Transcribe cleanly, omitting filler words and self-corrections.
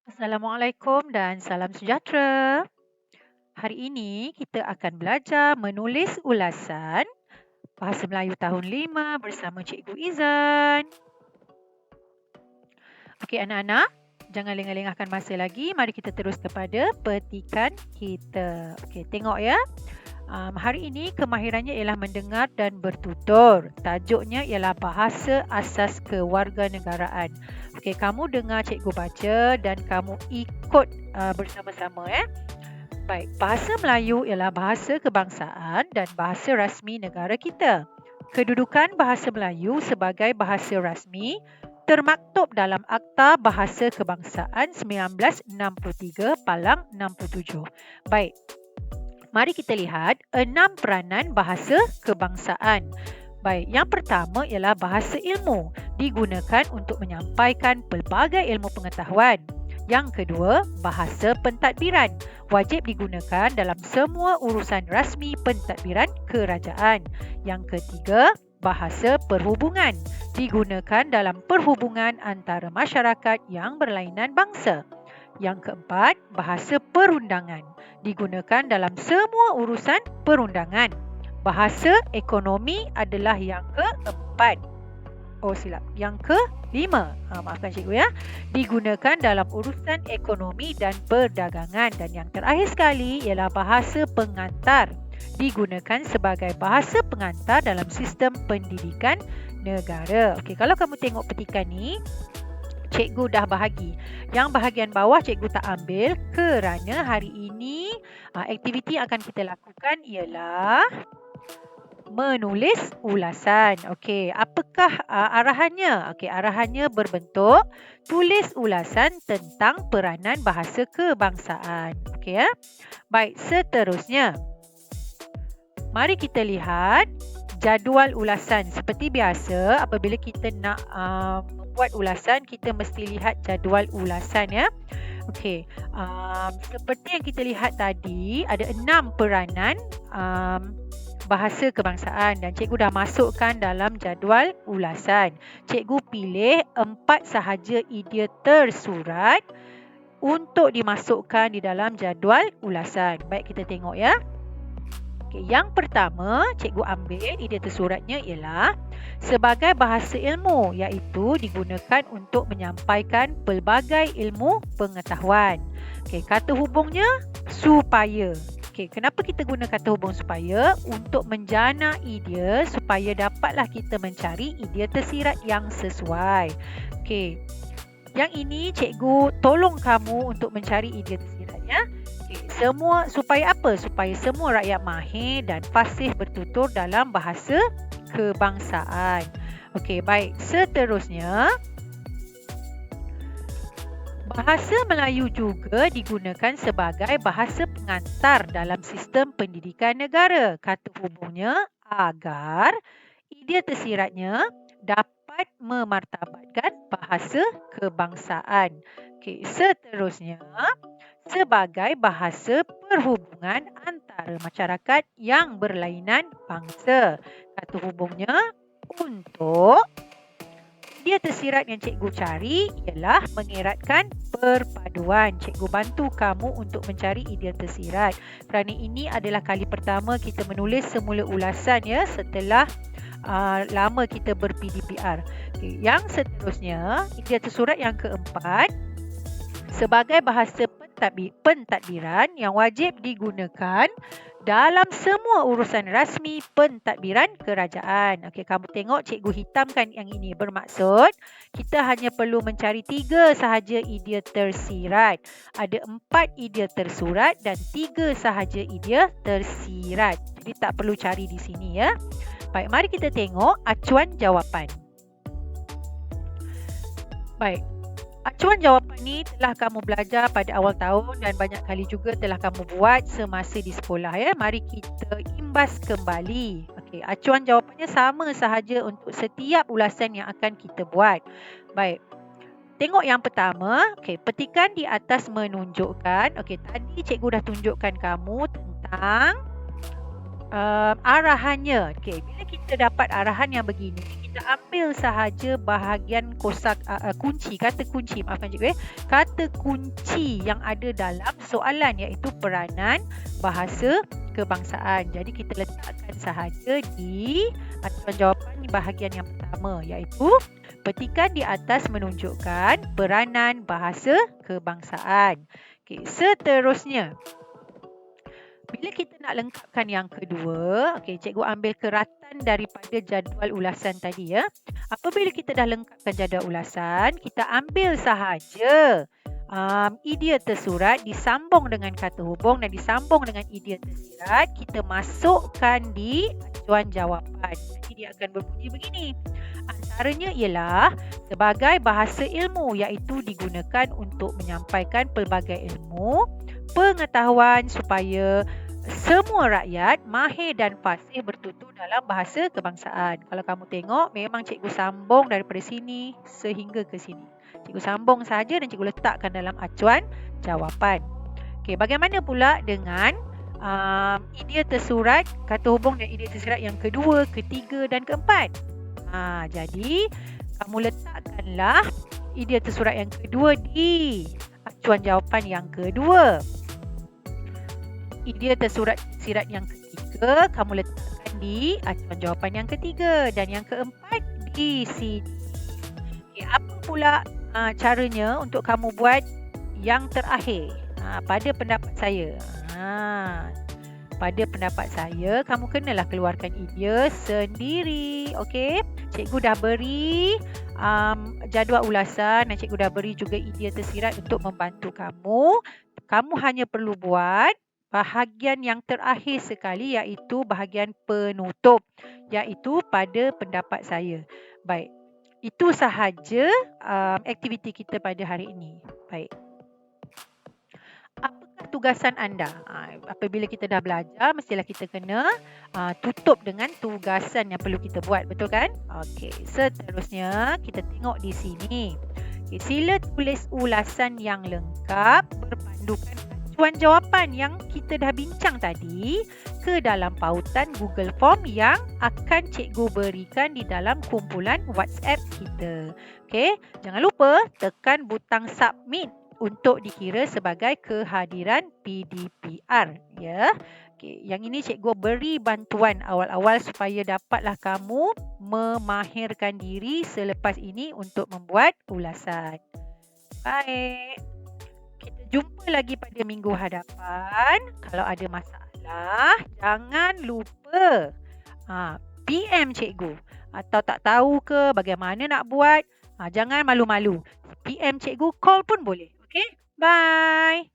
Assalamualaikum dan salam sejahtera. Hari ini kita akan belajar menulis ulasan Bahasa Melayu tahun 5 bersama Cikgu Izan. Okey anak-anak, jangan lengah-lengahkan masa lagi. Mari kita terus kepada petikan kita. Okey, tengok ya. Hari ini kemahirannya ialah mendengar dan bertutur. Tajuknya ialah bahasa asas kewarganegaraan. Okey, kamu dengar cikgu baca dan kamu ikut bersama-sama ya. Baik, bahasa Melayu ialah bahasa kebangsaan dan bahasa rasmi negara kita. Kedudukan bahasa Melayu sebagai bahasa rasmi termaktub dalam Akta Bahasa Kebangsaan 1963 Palang 67. Baik, mari kita lihat 6 peranan bahasa kebangsaan. Baik, yang pertama ialah bahasa ilmu, digunakan untuk menyampaikan pelbagai ilmu pengetahuan. Yang kedua, bahasa pentadbiran, wajib digunakan dalam semua urusan rasmi pentadbiran kerajaan. Yang ketiga, bahasa perhubungan, digunakan dalam perhubungan antara masyarakat yang berlainan bangsa. Yang keempat, bahasa perundangan, digunakan dalam semua urusan perundangan. Bahasa ekonomi adalah yang keempat. Yang kelima. Maafkan cikgu ya. Digunakan dalam urusan ekonomi dan perdagangan. Dan yang terakhir sekali ialah bahasa pengantar. Digunakan sebagai bahasa pengantar dalam sistem pendidikan negara. Okey, kalau kamu tengok petikan ni, cikgu dah bahagi. Yang bahagian bawah cikgu tak ambil kerana hari ini aktiviti yang akan kita lakukan ialah menulis ulasan. Okey, apakah arahannya? Okey, arahannya berbentuk tulis ulasan tentang peranan bahasa kebangsaan. Okey ya. Baik, seterusnya. Mari kita lihat jadual ulasan. Seperti biasa, apabila kita nak membuat ulasan, kita mesti lihat jadual ulasan ya. Okey, seperti yang kita lihat tadi, ada 6 peranan bahasa kebangsaan dan cikgu dah masukkan dalam jadual ulasan. Cikgu pilih 4 sahaja idea tersurat untuk dimasukkan di dalam jadual ulasan. Baik, kita tengok ya. Okay, yang pertama, cikgu ambil idea tersuratnya ialah sebagai bahasa ilmu, iaitu digunakan untuk menyampaikan pelbagai ilmu pengetahuan. Okay, kata hubungnya supaya. Okay, kenapa kita guna kata hubung supaya? Untuk menjana idea supaya dapatlah kita mencari idea tersirat yang sesuai. Okay, yang ini cikgu tolong kamu untuk mencari idea tersiratnya. Okay, supaya apa? Supaya semua rakyat mahir dan fasih bertutur dalam bahasa kebangsaan. Okey, baik. Seterusnya, bahasa Melayu juga digunakan sebagai bahasa pengantar dalam sistem pendidikan negara. Kata hubungnya agar idea tersiratnya dapat memartabatkan bahasa kebangsaan. Okey, seterusnya, sebagai bahasa perhubungan antara masyarakat yang berlainan bangsa. Kata hubungnya untuk idea tersirat yang cikgu cari ialah mengeratkan perpaduan. Cikgu bantu kamu untuk mencari idea tersirat. Kerana ini adalah kali pertama kita menulis semula ulasan ya setelah lama kita ber-PDPR. Okay, yang seterusnya, idea tersurat yang keempat, sebagai bahasa pentadbiran yang wajib digunakan dalam semua urusan rasmi pentadbiran kerajaan. Okey, kamu tengok cikgu hitamkan yang ini. Bermaksud kita hanya perlu mencari 3 sahaja idea tersirat. Ada 4 idea tersurat dan 3 sahaja idea tersirat. Jadi tak perlu cari di sini ya. Baik, mari kita tengok acuan jawapan. Baik. Acuan jawapan ni telah kamu belajar pada awal tahun dan banyak kali juga telah kamu buat semasa di sekolah ya. Mari kita imbas kembali. Okey, acuan jawapannya sama sahaja untuk setiap ulasan yang akan kita buat. Baik. Tengok yang pertama. Okey, petikan di atas menunjukkan. Okey, tadi cikgu dah tunjukkan kamu tentang arahannya. Okey, bila kita dapat arahan yang begini, kita ambil sahaja bahagian kunci, kata kunci, maafkan cikgu kata kunci yang ada dalam soalan iaitu peranan bahasa kebangsaan. Jadi kita letakkan sahaja di acuan jawapan di bahagian yang pertama iaitu petikan di atas menunjukkan peranan bahasa kebangsaan. Okey, seterusnya bila kita nak lengkapkan yang kedua, okey, cikgu ambil keratan daripada jadual ulasan tadi ya. Apabila kita dah lengkapkan jadual ulasan, kita ambil sahaja idea tersurat disambung dengan kata hubung dan disambung dengan idea tersirat, kita masukkan di acuan jawapan. Jadi dia akan berbunyi begini. Antaranya ialah sebagai bahasa ilmu iaitu digunakan untuk menyampaikan pelbagai ilmu, pengetahuan supaya semua rakyat mahir dan fasih bertutur dalam bahasa kebangsaan. Kalau kamu tengok, memang cikgu sambung daripada sini sehingga ke sini. Cikgu sambung saja dan cikgu letakkan dalam acuan jawapan. Okey, bagaimana pula dengan idea tersurat, kata hubung dan idea tersirat yang kedua, ketiga dan keempat? Jadi, kamu letakkanlah idea tersurat yang kedua di acuan jawapan yang kedua. Idea tersurat sirat yang ketiga, kamu letakkan di acuan jawapan yang ketiga. Dan yang keempat di sini. Okay, apa pula caranya untuk kamu buat yang terakhir? Pada pendapat saya. Pada pendapat saya, kamu kenalah keluarkan idea sendiri. Okey, cikgu dah beri jadual ulasan dan cikgu dah beri juga idea tersirat untuk membantu kamu. Kamu hanya perlu buat bahagian yang terakhir sekali iaitu bahagian penutup, iaitu pada pendapat saya. Baik, itu sahaja aktiviti kita pada hari ini. Baik. Apakah tugasan anda? Apabila kita dah belajar, mestilah kita kena tutup dengan tugasan yang perlu kita buat, betul kan? Okey, seterusnya kita tengok di sini. Okay, sila tulis ulasan yang lengkap berpandukan acuan jawapan yang kita dah bincang tadi ke dalam pautan Google Form yang akan cikgu berikan di dalam kumpulan WhatsApp kita. Okey, jangan lupa tekan butang submit untuk dikira sebagai kehadiran PDPR ya. Okey, yang ini cikgu beri bantuan awal-awal supaya dapatlah kamu memahirkan diri selepas ini untuk membuat ulasan. Baik. Kita jumpa lagi pada minggu hadapan. Kalau ada masalah, jangan lupa PM cikgu. Atau tak tahu ke bagaimana nak buat, jangan malu-malu. PM cikgu, call pun boleh. Okay, bye.